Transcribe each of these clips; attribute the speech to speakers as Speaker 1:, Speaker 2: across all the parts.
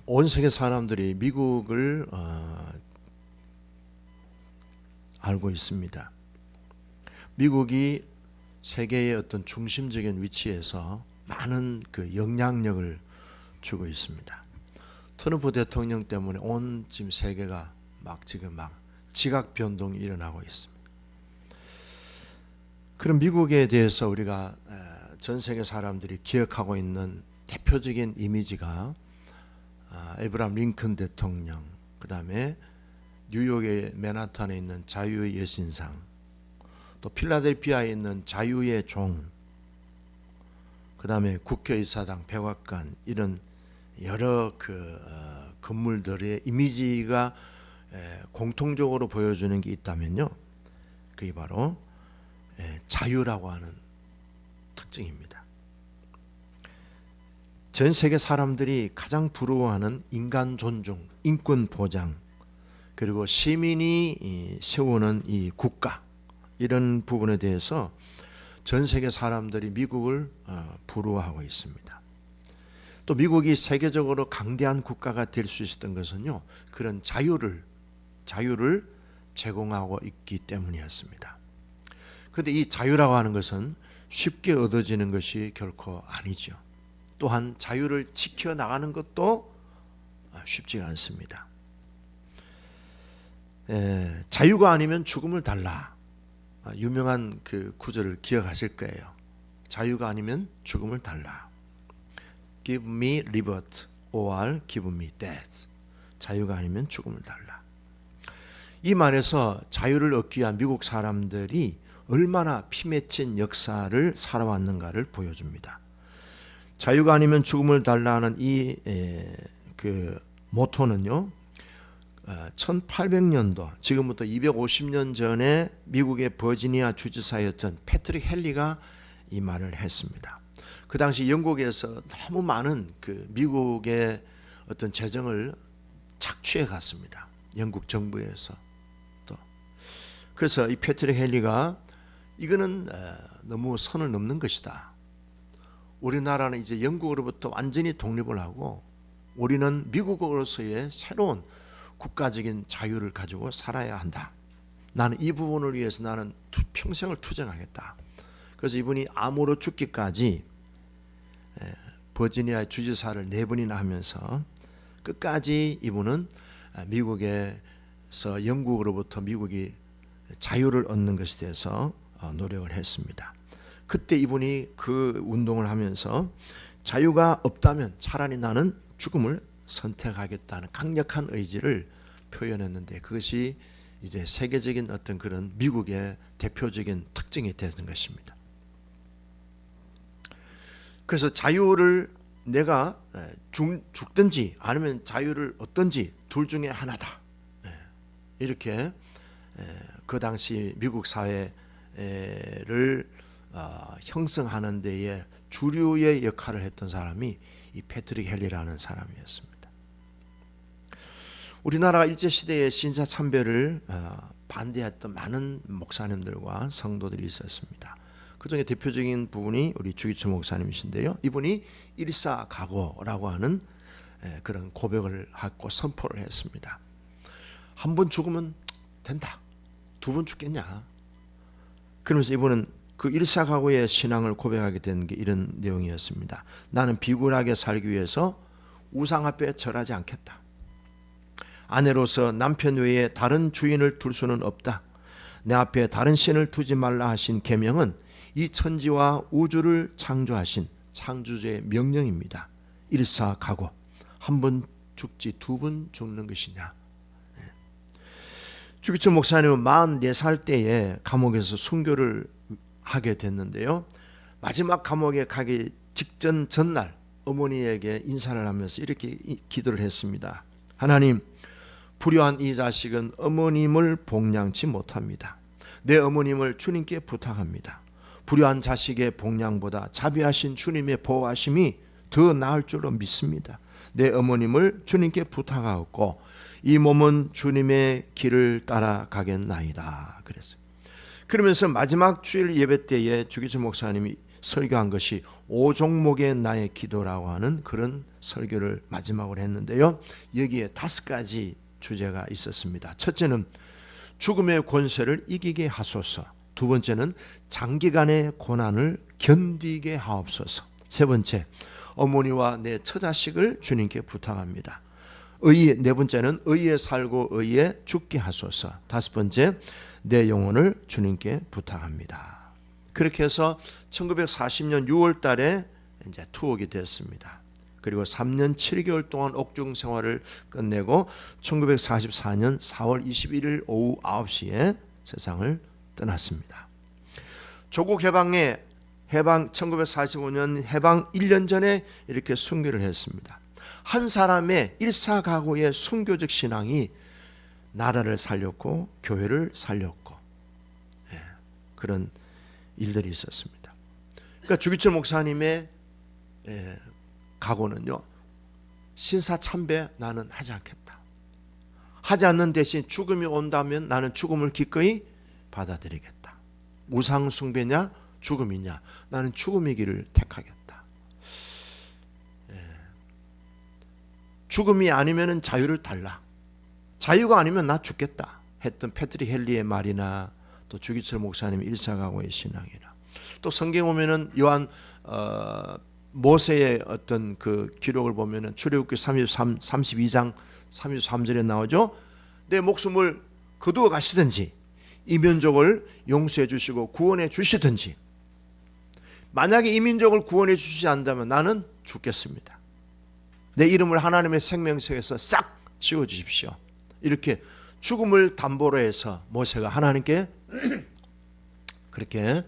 Speaker 1: 온 세계 사람들이 미국을 알고 있습니다. 미국이 세계의 어떤 중심적인 위치에서 많은 그 영향력을 주고 있습니다. 트럼프 대통령 때문에 온 지금 세계가 지금 지각 변동이 일어나고 있습니다. 그럼 미국에 대해서 우리가 전 세계 사람들이 기억하고 있는 대표적인 이미지가 에브라함 링컨 대통령, 그 다음에 뉴욕의 맨하탄에 있는 자유의 여신상, 또 필라델피아에 있는 자유의 종, 그 다음에 국회의사당, 백악관, 이런 여러 건물들의 이미지가 공통적으로 보여주는 게 있다면요, 그게 바로 자유라고 하는 특징입니다. 전 세계 사람들이 가장 부러워하는 인간 존중, 인권 보장, 그리고 시민이 세우는 이 국가, 이런 부분에 대해서 전 세계 사람들이 미국을 부러워하고 있습니다. 또 미국이 세계적으로 강대한 국가가 될 수 있었던 것은요, 그런 자유를 제공하고 있기 때문이었습니다. 그런데 이 자유라고 하는 것은 쉽게 얻어지는 것이 결코 아니죠. 또한 자유를 지켜나가는 것도 쉽지가 않습니다. 자유가 아니면 죽음을 달라. 유명한 그 구절을 기억하실 거예요. 자유가 아니면 죽음을 달라. Give me liberty or give me death. 자유가 아니면 죽음을 달라. 이 말에서 자유를 얻기 위한 미국 사람들이 얼마나 피맺힌 역사를 살아왔는가를 보여줍니다. 자유가 아니면 죽음을 달라는 이 모토는요, 1800년도, 지금부터 250년 전에 미국의 버지니아 주지사였던 패트릭 헨리가 이 말을 했습니다. 그 당시 영국에서 너무 많은 미국의 어떤 재정을 착취해 갔습니다. 영국 정부에서. 또 그래서 이 패트릭 헨리가 이거는 너무 선을 넘는 것이다. 우리나라는 이제 영국으로부터 완전히 독립을 하고 우리는 미국으로서의 새로운 국가적인 자유를 가지고 살아야 한다. 나는 이 부분을 위해서 나는 평생을 투쟁하겠다. 그래서 이분이 암으로 죽기까지 버지니아 주지사를 4번이나 하면서 끝까지 이분은 미국에서 영국으로부터 미국이 자유를 얻는 것에 대해서 노력을 했습니다. 그때 이분이 그 운동을 하면서 자유가 없다면 차라리 나는 죽음을 선택하겠다는 강력한 의지를 표현했는데, 그것이 이제 세계적인 어떤 그런 미국의 대표적인 특징이 되는 것입니다. 그래서 자유를 내가 죽든지 아니면 자유를 얻든지 둘 중에 하나다. 이렇게 그 당시 미국 사회를 형성하는 데에 주류의 역할을 했던 사람이 이 패트릭 헨리라는 사람이었습니다. 우리나라 일제시대의 신사참배를 반대했던 많은 목사님들과 성도들이 있었습니다. 그 중에 대표적인 부분이 우리 주기철 목사님이신데요, 이분이 일사각오라고 하는 그런 고백을 하고 선포를 했습니다. 한 번 죽으면 된다. 2번 죽겠냐. 그러면서 이분은 그 일사각오의 신앙을 고백하게 된 게 이런 내용이었습니다. 나는 비굴하게 살기 위해서 우상 앞에 절하지 않겠다. 아내로서 남편 외에 다른 주인을 둘 수는 없다. 내 앞에 다른 신을 두지 말라 하신 계명은 이 천지와 우주를 창조하신 창조주의 명령입니다. 일사각오. 한 번 죽지 2번 죽는 것이냐. 주기철 목사님은 44살 때에 감옥에서 순교를 하게 됐는데요, 마지막 감옥에 가기 직전 전날 어머니에게 인사를 하면서 이렇게 기도를 했습니다. 하나님, 불효한 이 자식은 어머님을 복량치 못합니다. 내 어머님을 주님께 부탁합니다. 불효한 자식의 복량보다 자비하신 주님의 보호하심이 더 나을 줄로 믿습니다. 내 어머님을 주님께 부탁하고 이 몸은 주님의 길을 따라가겠나이다. 그랬어요. 그러면서 마지막 주일 예배 때에 주기철 목사님이 설교한 것이 5종목의 나의 기도라고 하는 그런 설교를 마지막으로 했는데요. 여기에 5가지 주제가 있었습니다. 첫째는 죽음의 권세를 이기게 하소서. 두 번째는 장기간의 고난을 견디게 하옵소서. 세 번째, 어머니와 내 처자식을 주님께 부탁합니다. 네 번째는 의에 살고 의에 죽게 하소서. 다섯 번째, 내 영혼을 주님께 부탁합니다. 그렇게 해서 1940년 6월 달에 이제 투옥이 됐습니다. 그리고 3년 7개월 동안 옥중 생활을 끝내고 1944년 4월 21일 오후 9시에 세상을 떠났습니다. 조국 해방 1945년 해방 1년 전에 이렇게 순교를 했습니다. 한 사람의 일사각오의 순교적 신앙이 나라를 살렸고 교회를 살렸고 그런 일들이 있었습니다. 그러니까 주기철 목사님의 각오는요, 신사참배 나는 하지 않겠다. 하지 않는 대신 죽음이 온다면 나는 죽음을 기꺼이 받아들이겠다. 우상숭배냐 죽음이냐, 나는 죽음의 길을 택하겠다. 죽음이 아니면 자유를 달라. 자유가 아니면 나 죽겠다 했던 패트릭 헨리의 말이나 또 주기철 목사님의 일사각오의 신앙이나 또 성경 보면은 요한 모세의 어떤 그 기록을 보면은 출애굽기 32장 33절에 나오죠. 내 목숨을 거두어 가시든지 이 민족을 용서해 주시고 구원해 주시든지, 만약에 이 민족을 구원해 주시지 않는다면 나는 죽겠습니다. 내 이름을 하나님의 생명책에서 싹 지워 주십시오. 이렇게 죽음을 담보로 해서 모세가 하나님께 그렇게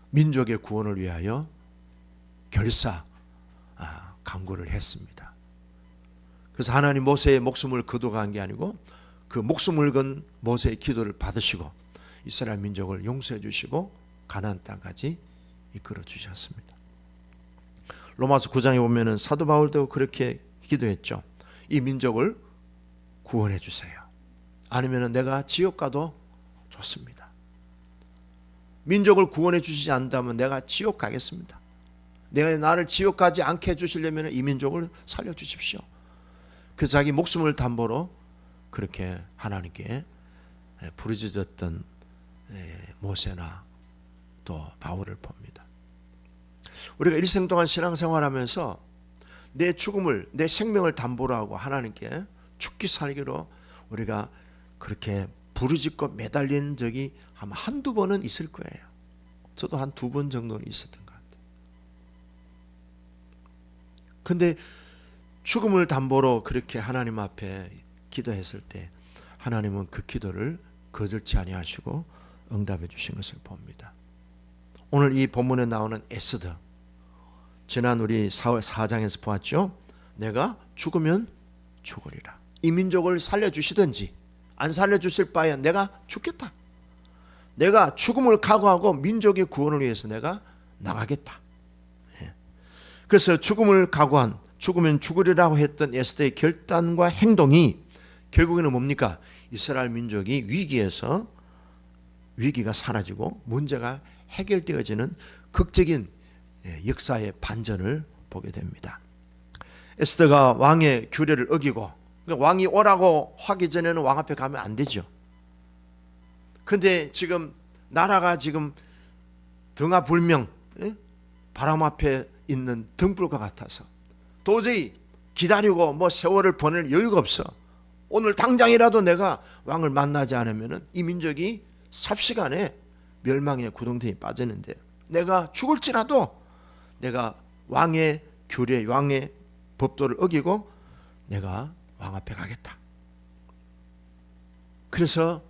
Speaker 1: 민족의 구원을 위하여 결사 간구를 했습니다. 그래서 하나님 모세의 목숨을 거둬간 게 아니고 그 목숨을 건 모세의 기도를 받으시고 이스라엘 민족을 용서해 주시고 가나안 땅까지 이끌어 주셨습니다. 로마서 9장에 보면은 사도 바울도 그렇게 기도했죠. 이 민족을 구원해 주세요. 아니면 내가 지옥 가도 좋습니다. 민족을 구원해 주시지 않는다면 내가 지옥 가겠습니다. 내가 나를 지옥 가지 않게 해주시려면 이 민족을 살려주십시오. 그 자기 목숨을 담보로 그렇게 하나님께 부르짖었던 모세나 또 바울을 봅니다. 우리가 일생 동안 신앙생활하면서 내 죽음을, 내 생명을 담보로 하고 하나님께 죽기 살기로 우리가 그렇게 부르짖고 매달린 적이 아마 한두 번은 있을 거예요. 저도 한 2번 정도는 있었던 것 같아요. 근데 죽음을 담보로 그렇게 하나님 앞에 기도했을 때 하나님은 그 기도를 거절치 아니하시고 응답해 주신 것을 봅니다. 오늘 이 본문에 나오는 에스더, 지난 우리 4장에서 보았죠. 내가 죽으면 죽으리라. 이 민족을 살려주시든지 안 살려주실 바에 내가 죽겠다. 내가 죽음을 각오하고 민족의 구원을 위해서 내가 나가겠다. 그래서 죽음을 각오한, 죽으면 죽으리라고 했던 에스더의 결단과 행동이 결국에는 뭡니까? 이스라엘 민족이 위기가 사라지고 문제가 해결되어지는 극적인 역사의 반전을 보게 됩니다. 에스더가 왕의 규례를 어기고, 왕이 오라고 하기 전에는 왕 앞에 가면 안 되죠. 근데 지금 나라가 지금 등하불명, 바람 앞에 있는 등불과 같아서 도저히 기다리고 세월을 보낼 여유가 없어. 오늘 당장이라도 내가 왕을 만나지 않으면 이 민족이 삽시간에 멸망의 구덩텅이에 빠지는데, 내가 죽을지라도 내가 왕의 규례, 왕의 법도를 어기고 내가 왕 앞에 가겠다. 그래서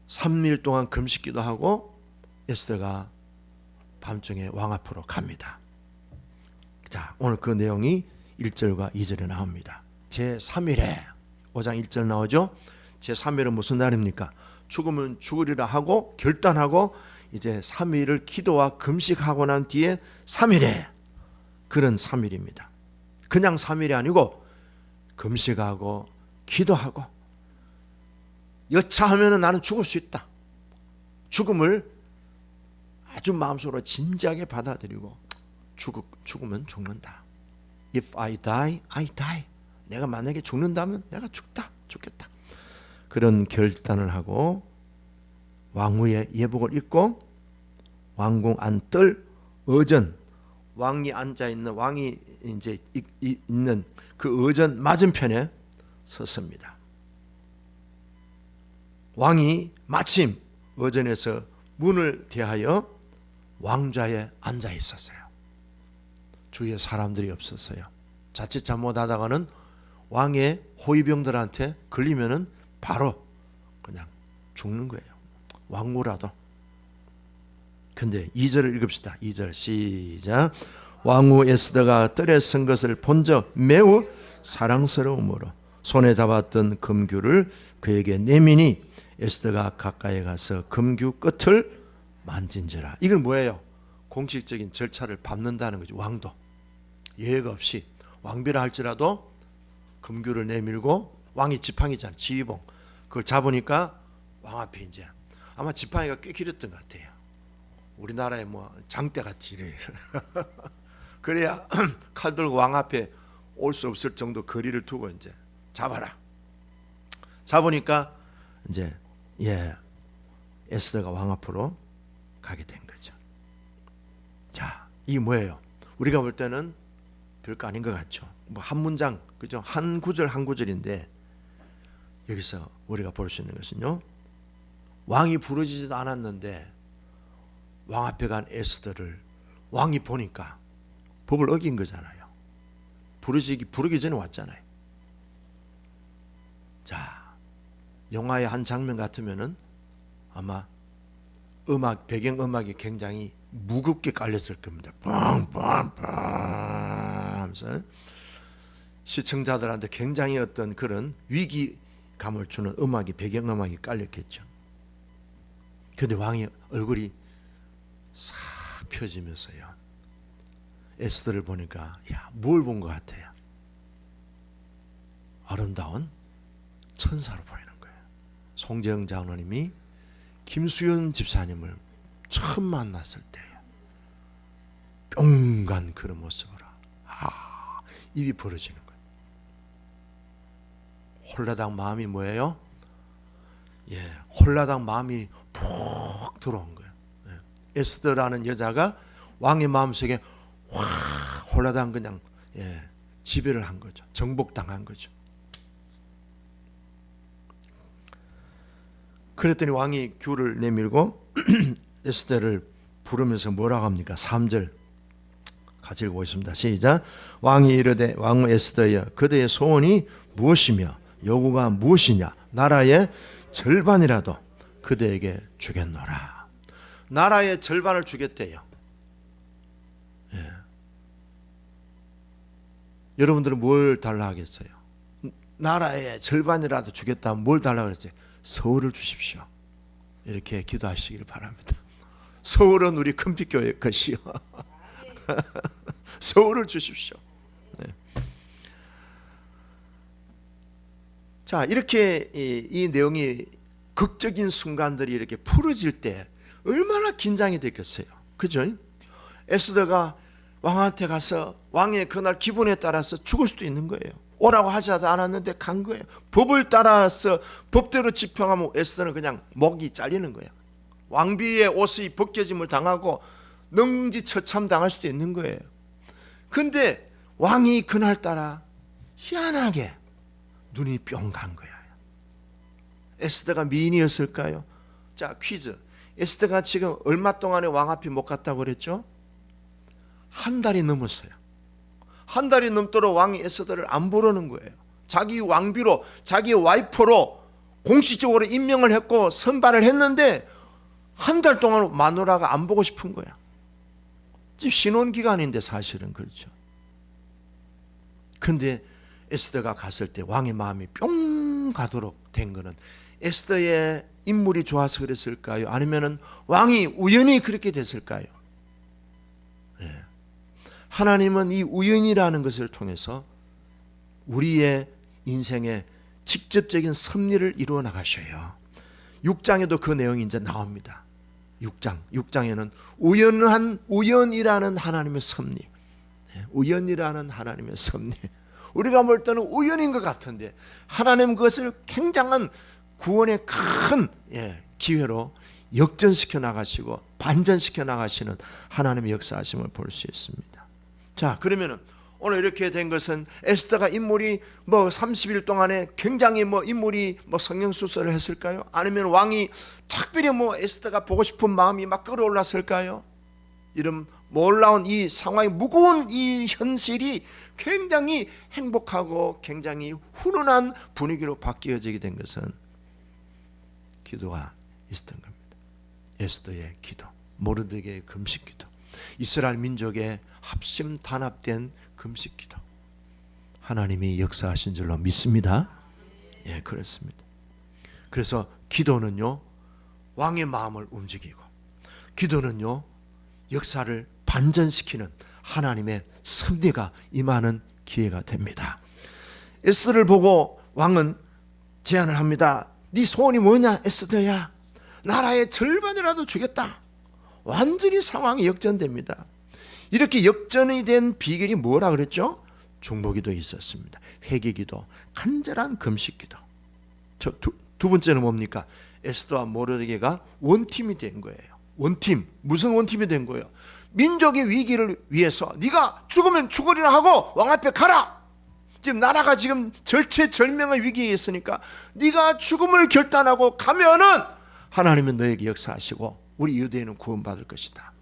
Speaker 1: 3일 동안 금식기도 하고 에스더가 밤중에 왕 앞으로 갑니다. 자, 오늘 그 내용이 1절과 2절에 나옵니다. 제3일에 5장 1절 나오죠. 제3일은 무슨 날입니까? 죽으면 죽으리라 하고 결단하고 이제 3일을 기도와 금식하고 난 뒤에 3일에, 그런 3일입니다. 그냥 3일이 아니고 금식하고 기도하고 여차하면 나는 죽을 수 있다. 죽음을 아주 마음속으로 진지하게 받아들이고 죽으면 죽는다. If I die, I die. 내가 만약에 죽는다면 내가 죽겠다. 그런 결단을 하고 왕후의 예복을 입고 왕궁 안뜰 어전, 왕이 앉아 있는, 왕이 이제 있는 그 어전 맞은편에 섰습니다. 왕이 마침 어전에서 문을 대하여 왕좌에 앉아 있었어요. 주위에 사람들이 없었어요. 자칫 잘못하다가는 왕의 호위병들한테 걸리면은 바로 그냥 죽는 거예요. 왕후라도. 근데 2절을 읽읍시다. 2절 시작. 왕후 에스더가 뜰에 선 것을 본 적 매우 사랑스러움으로 손에 잡았던 금규를 그에게 내미니 에스더가 가까이 가서 금규 끝을 만진지라. 이건 뭐예요? 공식적인 절차를 밟는다는 거죠. 왕도 예외가 없이 왕비라 할지라도 금규를 내밀고, 왕이 지팡이잖아요. 지휘봉. 그걸 잡으니까 왕 앞에 이제 아마 지팡이가 꽤 길었던 것 같아요. 우리나라에 뭐 장대같이 이래. 그래야 칼 들고 왕 앞에 올 수 없을 정도 거리를 두고 이제 잡아라. 잡으니까 이제 에스더가 왕 앞으로 가게 된 거죠. 자, 이게 뭐예요? 우리가 볼 때는 별거 아닌 것 같죠. 뭐 한 문장, 그죠? 한 구절 한 구절인데 여기서 우리가 볼 수 있는 것은요, 왕이 부르지도 않았는데 왕 앞에 간 에스더를 왕이 보니까 법을 어긴 거잖아요. 부르기 전에 왔잖아요. 자, 영화의 한 장면 같으면은 아마 배경음악이 굉장히 무겁게 깔렸을 겁니다. 빵빵빵 하면서 시청자들한테 굉장히 어떤 그런 위기감을 주는 배경음악이 깔렸겠죠. 그런데 왕의 얼굴이 싹 펴지면서요, 에스더를 보니까 뭘 본 것 같아요? 아름다운 천사로 보이는 거예요. 송재영 장로님이 김수현 집사님을 처음 만났을 때 뿅간 그런 모습으로 입이 벌어지는 거예요. 홀라당 마음이 뭐예요? 홀라당 마음이 푹 들어온 거예요. 에스더라는 여자가 왕의 마음속에 확 홀라당 그냥 지배를 한 거죠. 정복당한 거죠. 그랬더니 왕이 규를 내밀고 에스더를 부르면서 뭐라고 합니까? 3절 같이 읽어보겠습니다. 시작. 왕이 이르되 왕후 에스더여, 그대의 소원이 무엇이며 요구가 무엇이냐? 나라의 절반이라도 그대에게 주겠노라. 나라의 절반을 주겠대요. 여러분들은 뭘 달라 하겠어요? 나라의 절반이라도 주겠다면 뭘 달라 그랬어요? 서울을 주십시오. 이렇게 기도하시기를 바랍니다. 서울은 우리 큰빛교회 것이요. 서울을 주십시오. 자, 이렇게 이 내용이 극적인 순간들이 이렇게 풀어질 때 얼마나 긴장이 됐겠어요. 그죠? 에스더가 왕한테 가서 왕의 그날 기분에 따라서 죽을 수도 있는 거예요. 오라고 하지 않았는데 간 거예요. 법을 따라서 법대로 집행하면 에스더는 그냥 목이 잘리는 거예요. 왕비의 옷이 벗겨짐을 당하고 능지처참 당할 수도 있는 거예요. 근데 왕이 그날따라 희한하게 눈이 뿅 간 거예요. 에스더가 미인이었을까요? 자, 퀴즈. 에스더가 지금 얼마 동안에 왕 앞에 못 갔다고 그랬죠? 한 달이 넘었어요. 한 달이 넘도록 왕이 에스더를 안 부르는 거예요. 자기 왕비로, 자기 와이프로 공식적으로 임명을 했고 선발을 했는데 한 달 동안 마누라가 안 보고 싶은 거야. 지금 신혼기간인데 사실은 그렇죠. 근데 에스더가 갔을 때 왕의 마음이 뿅 가도록 된 거는 에스더의 인물이 좋아서 그랬을까요? 아니면은 왕이 우연히 그렇게 됐을까요? 하나님은 이 우연이라는 것을 통해서 우리의 인생에 직접적인 섭리를 이루어 나가셔요. 6장에도 그 내용이 이제 나옵니다. 6장에는 우연이라는 하나님의 섭리, 우연이라는 하나님의 섭리, 우리가 볼 때는 우연인 것 같은데 하나님 그것을 굉장한 구원의 큰 기회로 역전시켜 나가시고 반전시켜 나가시는 하나님의 역사하심을 볼 수 있습니다. 자, 그러면은 오늘 이렇게 된 것은 에스더가 인물이 30일 동안에 굉장히 인물이 성령수설을 했을까요? 아니면 왕이 특별히 에스더가 보고 싶은 마음이 막 끌어올랐을까요? 이런 놀라운 이 상황이, 무거운 이 현실이 굉장히 행복하고 굉장히 훈훈한 분위기로 바뀌어지게 된 것은 기도가 있었던 겁니다. 에스더의 기도, 모르드게의 금식 기도, 이스라엘 민족의 합심 단합된 금식 기도, 하나님이 역사하신 줄로 믿습니다. 예, 그렇습니다. 그래서 기도는요, 왕의 마음을 움직이고, 기도는요, 역사를 반전시키는 하나님의 섭리가 임하는 기회가 됩니다. 에스더를 보고 왕은 제안을 합니다. 네 소원이 뭐냐 에스더야? 나라의 절반이라도 주겠다. 완전히 상황이 역전됩니다. 이렇게 역전이 된 비결이 뭐라 그랬죠? 중보기도 있었습니다. 회개기도, 간절한 금식기도. 두 번째는 뭡니까? 에스더와 모르드게가 원팀이 된 거예요. 원팀. 무슨 원팀이 된 거예요? 민족의 위기를 위해서 네가 죽으면 죽으리라 하고 왕 앞에 가라. 지금 나라가 지금 절체절명의 위기에 있으니까 네가 죽음을 결단하고 가면은 하나님은 너에게 역사하시고 우리 유대인은 구원받을 것이다.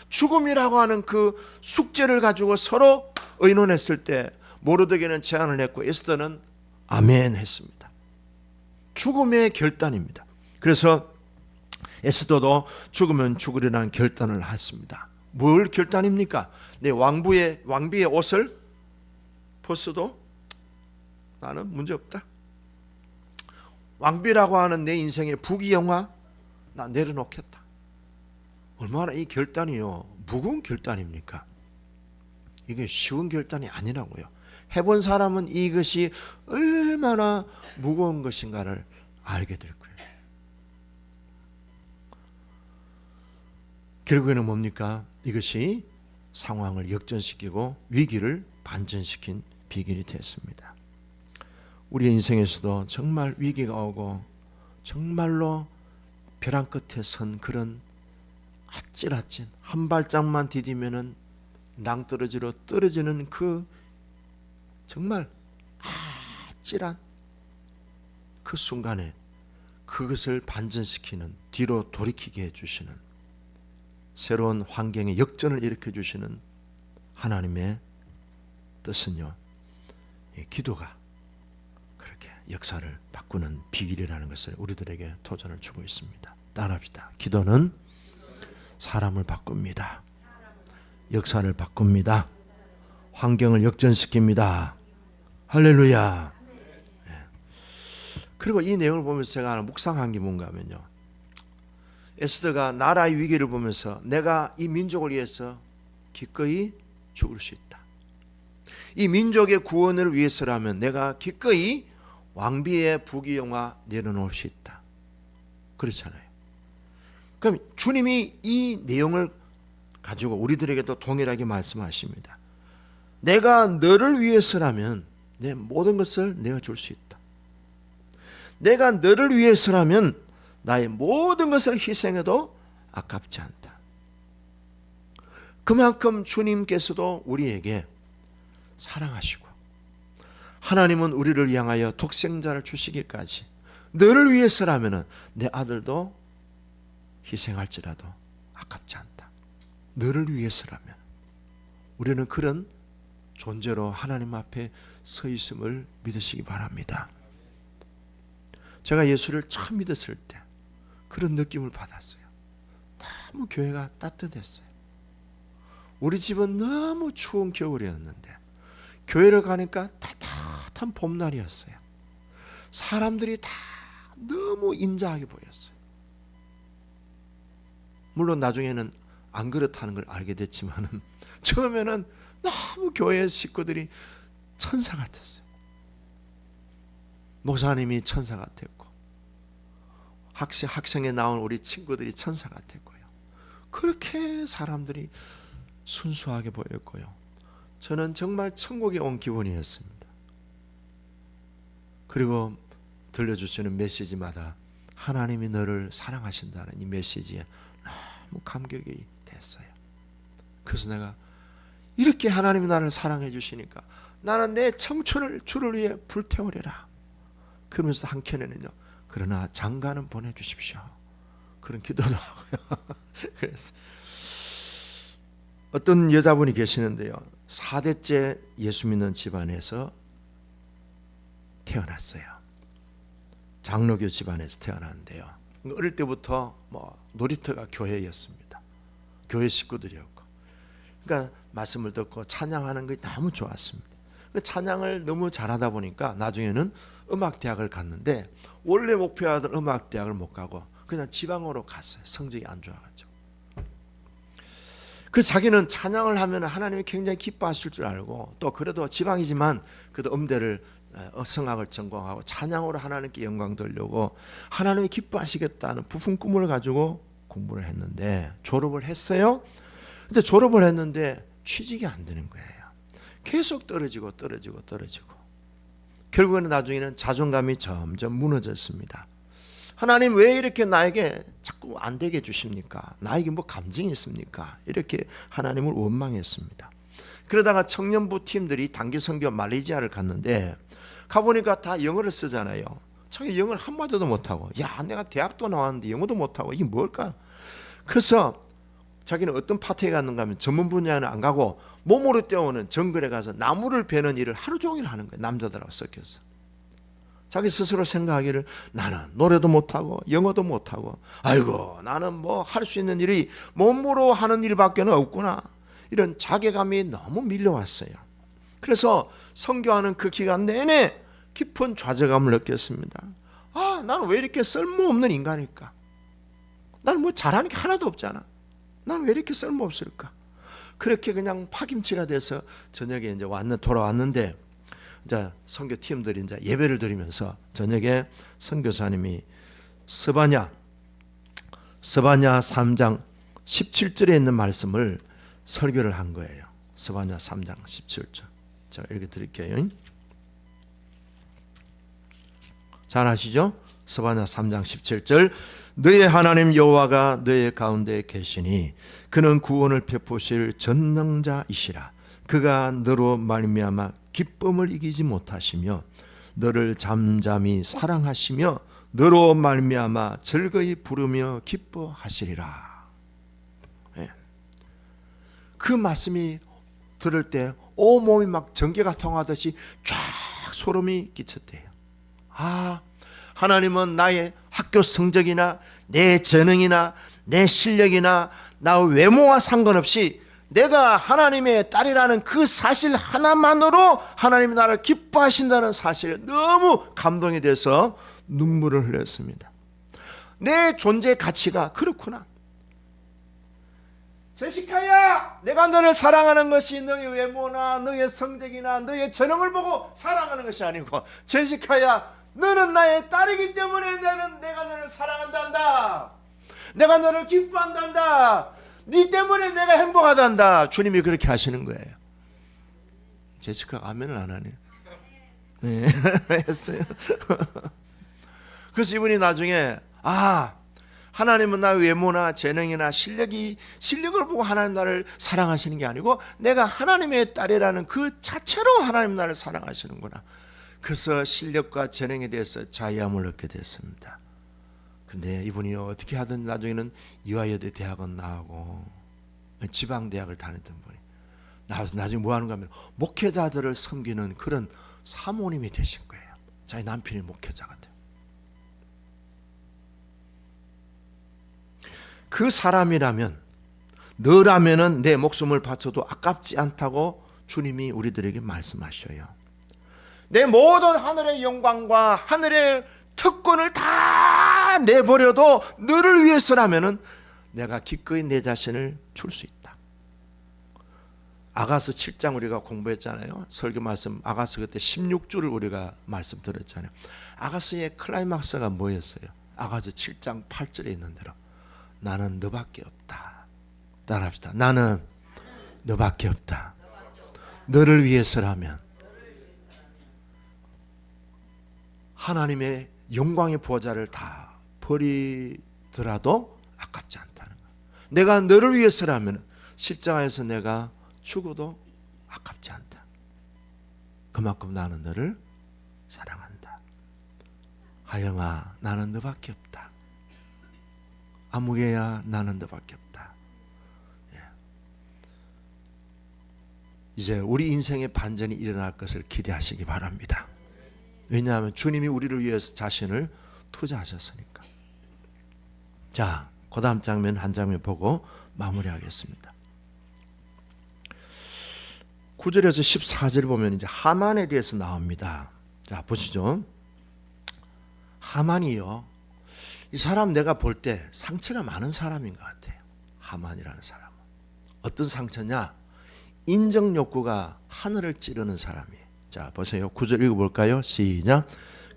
Speaker 1: 죽음이라고 하는 그 숙제를 가지고 서로 의논했을 때 모르드게는 제안을 했고 에스더는 아멘 했습니다. 죽음의 결단입니다. 그래서 에스더도 죽으면 죽으리라는 결단을 했습니다. 뭘 결단입니까? 내 왕비의 옷을 벗어도 나는 문제없다. 왕비라고 하는 내 인생의 부귀영화 나 내려놓겠다. 얼마나 이 결단이요 무거운 결단입니까? 이게 쉬운 결단이 아니라고요. 해본 사람은 이것이 얼마나 무거운 것인가를 알게 될 거예요. 결국에는 뭡니까? 이것이 상황을 역전시키고 위기를 반전시킨 비결이 됐습니다. 우리의 인생에서도 정말 위기가 오고 정말로 벼랑 끝에 선 그런 아찔아찔 한 발짝만 디디면은 낭떠러지로 떨어지는 그 정말 아찔한 그 순간에 그것을 반전시키는, 뒤로 돌이키게 해주시는, 새로운 환경에 역전을 일으켜 주시는 하나님의 뜻은요, 기도가 그렇게 역사를 바꾸는 비결이라는 것을 우리들에게 도전을 주고 있습니다. 따라합시다. 기도는 사람을 바꿉니다. 역사를 바꿉니다. 환경을 역전시킵니다. 할렐루야. 그리고 이 내용을 보면서 제가 하나 묵상한 게 뭔가 하면요, 에스더가 나라의 위기를 보면서 내가 이 민족을 위해서 기꺼이 죽을 수 있다. 이 민족의 구원을 위해서라면 내가 기꺼이 왕비의 부귀영화 내려놓을 수 있다. 그렇잖아요. 그럼 주님이 이 내용을 가지고 우리들에게도 동일하게 말씀하십니다. 내가 너를 위해서라면 내 모든 것을 내어 줄 수 있다. 내가 너를 위해서라면 나의 모든 것을 희생해도 아깝지 않다. 그만큼 주님께서도 우리에게 사랑하시고 하나님은 우리를 향하여 독생자를 주시기까지 너를 위해서라면 내 아들도 희생할지라도 아깝지 않다. 너를 위해서라면 우리는 그런 존재로 하나님 앞에 서 있음을 믿으시기 바랍니다. 제가 예수를 처음 믿었을 때 그런 느낌을 받았어요. 너무 교회가 따뜻했어요. 우리 집은 너무 추운 겨울이었는데 교회를 가니까 따뜻한 봄날이었어요. 사람들이 다 너무 인자하게 보였어요. 물론 나중에는 안 그렇다는 걸 알게 됐지만 처음에는 너무 교회 식구들이 천사 같았어요. 목사님이 천사 같았고 학생에 나온 우리 친구들이 천사 같았고요. 그렇게 사람들이 순수하게 보였고요. 저는 정말 천국에 온 기분이었습니다. 그리고 들려주시는 메시지마다 하나님이 너를 사랑하신다는 이 메시지에 너무 감격이 됐어요. 그래서 내가 이렇게 하나님이 나를 사랑해 주시니까 나는 내 청춘을 주를 위해 불태우리라. 그러면서 한켠에는요, 그러나 장가는 보내주십시오. 그런 기도도 하고요. 그래서 어떤 여자분이 계시는데요, 4대째 예수 믿는 집안에서 태어났어요. 장로교 집안에서 태어났는데요, 어릴 때부터 놀이터가 교회였습니다. 교회 식구들이었고, 그러니까 말씀을 듣고 찬양하는 것이 너무 좋았습니다. 찬양을 너무 잘하다 보니까 나중에는 음악대학을 갔는데, 원래 목표하던 음악대학을 못 가고 그냥 지방으로 갔어요. 성적이 안 좋아가지고. 그 자기는 찬양을 하면 하나님이 굉장히 기뻐하실 줄 알고, 또 그래도 지방이지만 그래도 음대를 성악을 전공하고 찬양으로 하나님께 영광 돌려고 하나님이 기뻐하시겠다는 부푼 꿈을 가지고 공부를 했는데, 졸업을 했어요. 근데 졸업을 했는데 취직이 안 되는 거예요. 계속 떨어지고 결국에는 나중에는 자존감이 점점 무너졌습니다. 하나님 왜 이렇게 나에게 자꾸 안 되게 해주십니까? 나에게 뭐 감정이 있습니까? 이렇게 하나님을 원망했습니다. 그러다가 청년부 팀들이 단기 선교 말레이시아를 갔는데, 가보니까 다 영어를 쓰잖아요. 자기 영어를 한마디도 못하고, 야, 내가 대학도 나왔는데 영어도 못하고 이게 뭘까? 그래서 자기는 어떤 파트에 갔는가 하면 전문 분야는 안 가고 몸으로 떼어오는 정글에 가서 나무를 베는 일을 하루 종일 하는 거예요. 남자들하고 섞여서. 자기 스스로 생각하기를 나는 노래도 못하고 영어도 못하고, 아이고 나는 뭐 할 수 있는 일이 몸으로 하는 일밖에 없구나, 이런 자괴감이 너무 밀려왔어요. 그래서 선교하는 그 기간 내내 깊은 좌절감을 느꼈습니다. 아, 나는 왜 이렇게 쓸모없는 인간일까? 나는 뭐 잘하는 게 하나도 없잖아. 나는 왜 이렇게 쓸모없을까? 그렇게 그냥 파김치가 돼서 저녁에 이제 돌아왔는데, 이제 선교팀들이 이제 예배를 드리면서 저녁에 선교사님이 스바냐 3장 17절에 있는 말씀을 설교를 한 거예요. 스바냐 3장 17절. 제가 읽어 드릴게요. 잘 아시죠? 스바냐 3장 17절. 너의 하나님 여호와가 너의 가운데 계시니 그는 구원을 베푸실 전능자이시라. 그가 너로 말미암아 기쁨을 이기지 못하시며 너를 잠잠히 사랑하시며 너로 말미암아 즐거이 부르며 기뻐하시리라. 네. 그 말씀이 들을 때 온몸이 막 전기가 통하듯이 쫙 소름이 끼쳤대요. 아, 하나님은 나의 학교 성적이나 내 재능이나 내 실력이나 나 외모와 상관없이 내가 하나님의 딸이라는 그 사실 하나만으로 하나님이 나를 기뻐하신다는 사실에 너무 감동이 돼서 눈물을 흘렸습니다. 내 존재 가치가 그렇구나. 제시카야, 내가 너를 사랑하는 것이 너의 외모나 너의 성적이나 너의 재능을 보고 사랑하는 것이 아니고, 제시카야, 너는 나의 딸이기 때문에 내가 너를 사랑한단다. 내가 너를 기뻐한단다. 네 때문에 내가 행복하단다. 주님이 그렇게 하시는 거예요. 제시카가 아멘을 안 하네요. 네, 했어요. 그래서 이분이 나중에, 하나님은 나의 외모나 재능이나 실력을 보고 하나님 나를 사랑하시는 게 아니고 내가 하나님의 딸이라는 그 자체로 하나님 나를 사랑하시는구나. 그래서 실력과 재능에 대해서 자유함을 얻게 됐습니다. 근데 이분이 어떻게 하든 나중에는 이화여대 대학원 나오고 지방대학을 다녔던 분이 나중에 뭐 하는가 하면 목회자들을 섬기는 그런 사모님이 되신 거예요. 자기 남편이 목회자가 돼요. 그 사람이라면, 너라면은 내 목숨을 바쳐도 아깝지 않다고 주님이 우리들에게 말씀하셔요. 내 모든 하늘의 영광과 하늘의 특권을 다 내버려도 너를 위해서라면은 내가 기꺼이 내 자신을 줄 수 있다. 아가서 7장 우리가 공부했잖아요. 설교 말씀 아가서 그때 16주를 우리가 말씀 들었잖아요. 아가서의 클라이막스가 뭐였어요? 아가서 7장 8절에 있는 대로 나는 너밖에 없다. 따라합시다. 나는 너밖에 없다. 너를 위해서라면 하나님의 영광의 보좌를 다 버리더라도 아깝지 않다는 거야. 내가 너를 위해서라면 십자가에서 내가 죽어도 아깝지 않다. 그만큼 나는 너를 사랑한다. 하영아, 나는 너밖에 없다. 아무개야, 나는 너밖에 없다. 예. 이제 우리 인생의 반전이 일어날 것을 기대하시기 바랍니다. 왜냐하면 주님이 우리를 위해서 자신을 투자하셨으니까. 자, 그 다음 장면 한 장면 보고 마무리하겠습니다. 9절에서 14절 보면 이제 하만에 대해서 나옵니다. 자, 보시죠. 하만이요, 이 사람 내가 볼 때 상처가 많은 사람인 것 같아요. 하만이라는 사람은 어떤 상처냐? 인정 욕구가 하늘을 찌르는 사람이에요. 자, 보세요. 9절 읽어볼까요? 시작.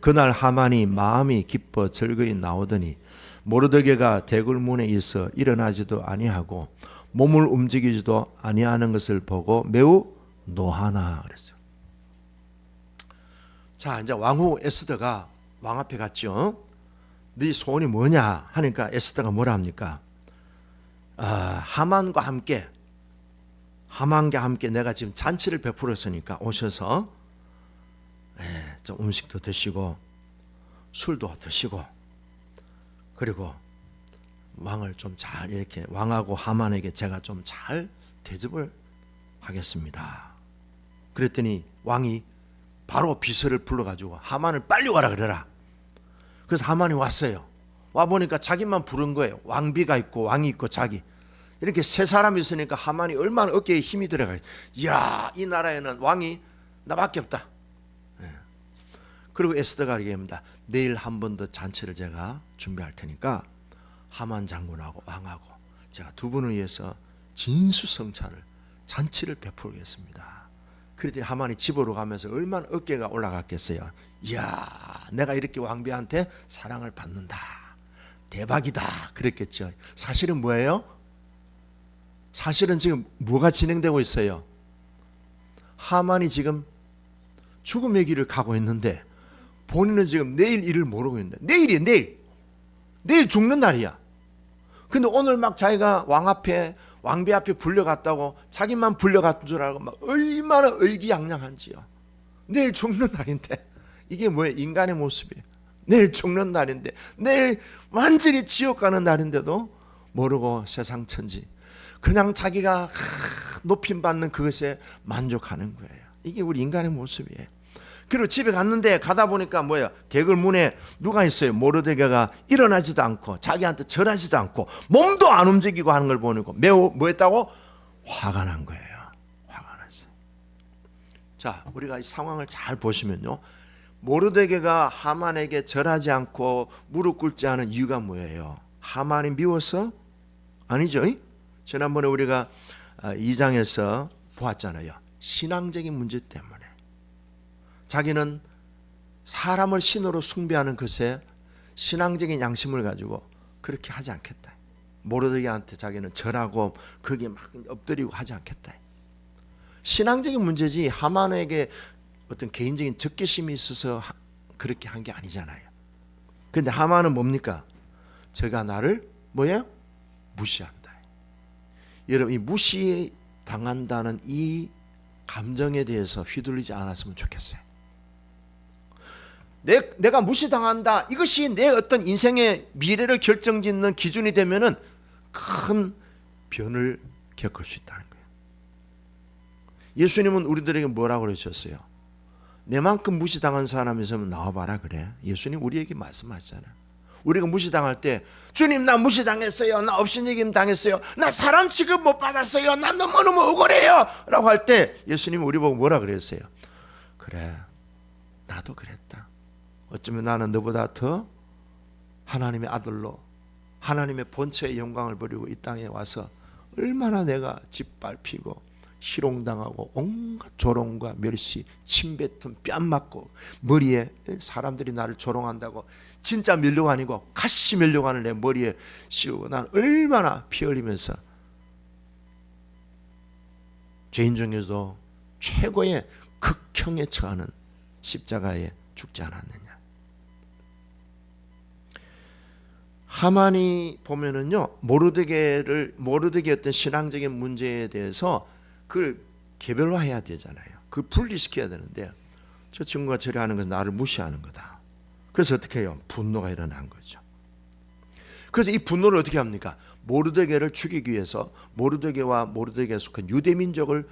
Speaker 1: 그날 하만이 마음이 기뻐 즐거이 나오더니 모르드게가 대궐문에 있어 일어나지도 아니하고 몸을 움직이지도 아니하는 것을 보고 매우 노하나 그랬어요. 자, 이제 왕후 에스더가 왕 앞에 갔죠. 네 소원이 뭐냐 하니까 에스더가 뭐라 합니까? 하만과 함께 내가 지금 잔치를 베풀었으니까 오셔서 좀 음식도 드시고 술도 드시고, 그리고 왕을 좀 잘 이렇게, 왕하고 하만에게 제가 좀 잘 대접을 하겠습니다. 그랬더니 왕이 바로 비서를 불러가지고 하만을 빨리 와라 그래라. 그래서 하만이 왔어요. 와보니까 자기만 부른 거예요. 왕비가 있고 왕이 있고 자기, 이렇게 세 사람이 있으니까 하만이 얼마나 어깨에 힘이 들어가요. 이야, 이 나라에는 왕이 나밖에 없다. 그리고 에스더가 얘기합니다. 내일 한 번 더 잔치를 제가 준비할 테니까 하만 장군하고 왕하고 제가 두 분을 위해서 진수성찬을, 잔치를 베풀겠습니다. 그랬더니 하만이 집으로 가면서 얼마나 어깨가 올라갔겠어요. 이야, 내가 이렇게 왕비한테 사랑을 받는다, 대박이다 그랬겠죠. 사실은 뭐예요? 사실은 지금 뭐가 진행되고 있어요? 하만이 지금 죽음의 길을 가고 있는데 본인은 지금 내일 일을 모르고 있는데, 내일이야, 내일 죽는 날이야. 근데 오늘 막 자기가 왕비 앞에 불려갔다고, 자기만 불려갔던 줄 알고 막 얼마나 의기양양한지요. 내일 죽는 날인데, 이게 뭐예요? 인간의 모습이에요. 내일 죽는 날인데, 내일 완전히 지옥 가는 날인데도 모르고 세상 천지 그냥 자기가 높임받는 그것에 만족하는 거예요. 이게 우리 인간의 모습이에요. 그리고 집에 갔는데 가다 보니까 뭐예요? 대궐문에 누가 있어요? 모르드게가 일어나지도 않고 자기한테 절하지도 않고 몸도 안 움직이고 하는 걸 보니까 매우 뭐 했다고? 화가 난 거예요. 화가 났어요. 자, 우리가 이 상황을 잘 보시면요, 모르드게가 하만에게 절하지 않고 무릎 꿇지 않은 이유가 뭐예요? 하만이 미워서? 아니죠. 지난번에 우리가 2장에서 보았잖아요. 신앙적인 문제 때문에. 자기는 사람을 신으로 숭배하는 것에 신앙적인 양심을 가지고 그렇게 하지 않겠다. 모르드게한테 자기는 절하고 거기에 막 엎드리고 하지 않겠다. 신앙적인 문제지 하만에게 어떤 개인적인 적개심이 있어서 그렇게 한 게 아니잖아요. 그런데 하만은 뭡니까? 제가 나를 뭐예요? 무시한다. 여러분, 이 무시당한다는 이 감정에 대해서 휘둘리지 않았으면 좋겠어요. 내가 무시당한다, 이것이 내 어떤 인생의 미래를 결정짓는 기준이 되면은 큰 변을 겪을 수 있다는 거예요. 예수님은 우리들에게 뭐라고 그러셨어요? 내만큼 무시당한 사람이 있으면 나와봐라 그래. 예수님 우리에게 말씀하셨잖아요. 우리가 무시당할 때, 주님 나 무시당했어요, 나 업신여김 당했어요, 나 사람 취급 못 받았어요, 나 너무너무 억울해요 라고 할 때 예수님은 우리 보고 뭐라 그랬어요? 그래, 나도 그랬다. 어쩌면 나는 너보다 더 하나님의 아들로 하나님의 본체의 영광을 버리고 이 땅에 와서 얼마나 내가 짓밟히고 희롱당하고 온갖 조롱과 멸시, 침뱉음, 뺨 맞고 머리에 사람들이 나를 조롱한다고 진짜 면류가 아니고 가시 면류관을 내 머리에 씌우고 난 얼마나 피 흘리면서 죄인 중에서 최고의 극형에 처하는 십자가에 죽지 않았느냐. 하만이 보면은요, 모르드게의 어떤 신앙적인 문제에 대해서 그걸 개별화해야 되잖아요. 그걸 분리시켜야 되는데, 저 친구가 저리 하는 것은 나를 무시하는 거다. 그래서 어떻게 해요? 분노가 일어난 거죠. 그래서 이 분노를 어떻게 합니까? 모르드게를 죽이기 위해서 모르드게와 모르드게에 속한 유대민족을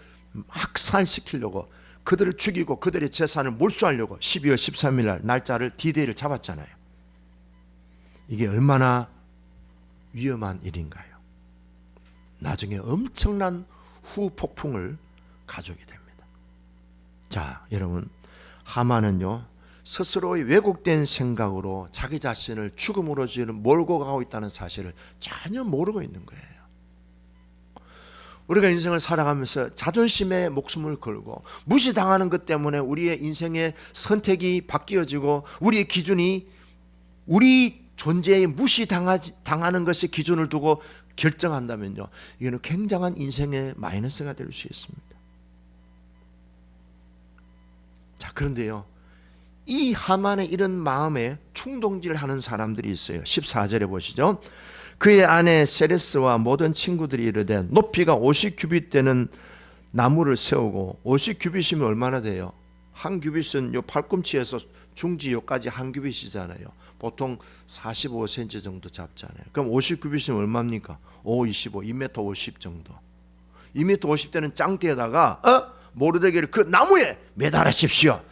Speaker 1: 학살시키려고 그들을 죽이고 그들의 재산을 몰수하려고 12월 13일 날 날짜를 D-Day를 잡았잖아요. 이게 얼마나 위험한 일인가요? 나중에 엄청난 후폭풍을 가져오게 됩니다. 자, 여러분, 하만은요, 스스로의 왜곡된 생각으로 자기 자신을 죽음으로 몰고 가고 있다는 사실을 전혀 모르고 있는 거예요. 우리가 인생을 살아가면서 자존심에 목숨을 걸고 무시당하는 것 때문에 우리의 인생의 선택이 바뀌어지고 우리의 기준이 우리 존재에 무시당하는 것에 기준을 두고 결정한다면요, 이거는 굉장한 인생의 마이너스가 될 수 있습니다. 자, 그런데요, 이 하만의 이런 마음에 충동질을 하는 사람들이 있어요. 14절에 보시죠. 그의 아내 세레스와 모든 친구들이 이르되 높이가 50규빗 되는 나무를 세우고, 50규빗이면 얼마나 돼요? 한 규빗은 요 팔꿈치에서 중지 요까지 한 규빗이잖아요. 보통 45cm 정도 잡잖아요. 그럼 50규빗이면 얼마입니까? 5, 25, 2m 50 정도. 2m 50 되는 짱대에다가 모르드게를 그 나무에 매달으십시오.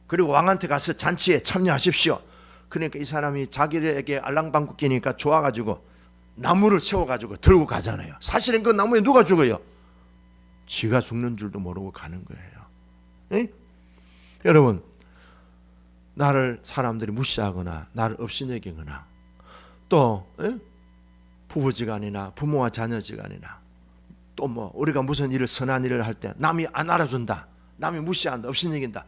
Speaker 1: 그리고 왕한테 가서 잔치에 참여하십시오. 그러니까 이 사람이 자기에게 알랑방구 끼니까 좋아가지고 나무를 세워가지고 들고 가잖아요. 사실은 그 나무에 누가 죽어요? 지가 죽는 줄도 모르고 가는 거예요. 에? 여러분, 나를 사람들이 무시하거나 나를 업신여기거나 또 부부지간이나 부모와 자녀지간이나 또 뭐 우리가 무슨 일을 선한 일을 할 때 남이 안 알아준다, 남이 무시한다, 업신여긴다,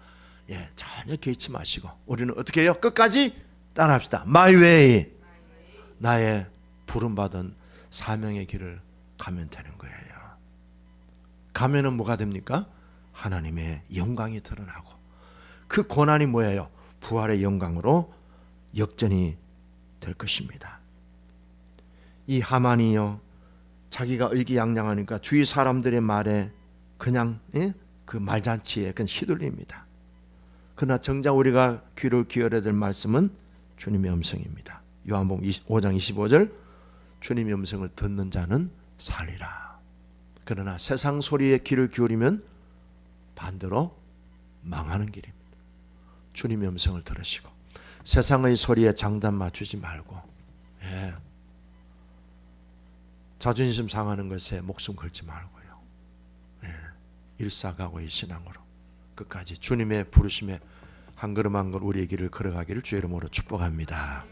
Speaker 1: 예, 전혀 개의치 마시고 우리는 어떻게 해요? 끝까지 따라합시다. My way, 나의 부름받은 사명의 길을 가면 되는 거예요. 가면은 뭐가 됩니까? 하나님의 영광이 드러나고 그 고난이 뭐예요? 부활의 영광으로 역전이 될 것입니다. 이 하만이요, 자기가 의기양양하니까 주위 사람들의 말에 그냥 그 말잔치에 그냥 휘둘립니다. 그러나 정작 우리가 귀를 기울여야 될 말씀은 주님의 음성입니다. 요한복음 5장 25절, 주님의 음성을 듣는 자는 살리라. 그러나 세상 소리에 귀를 기울이면 반대로 망하는 길입니다. 주님의 음성을 들으시고 세상의 소리에 장단 맞추지 말고, 예, 자존심 상하는 것에 목숨 걸지 말고요, 예, 일사각오의 신앙으로 끝까지 주님의 부르심에 한 걸음 한 걸음 우리의 길을 걸어가기를 주의 이름으로 축복합니다.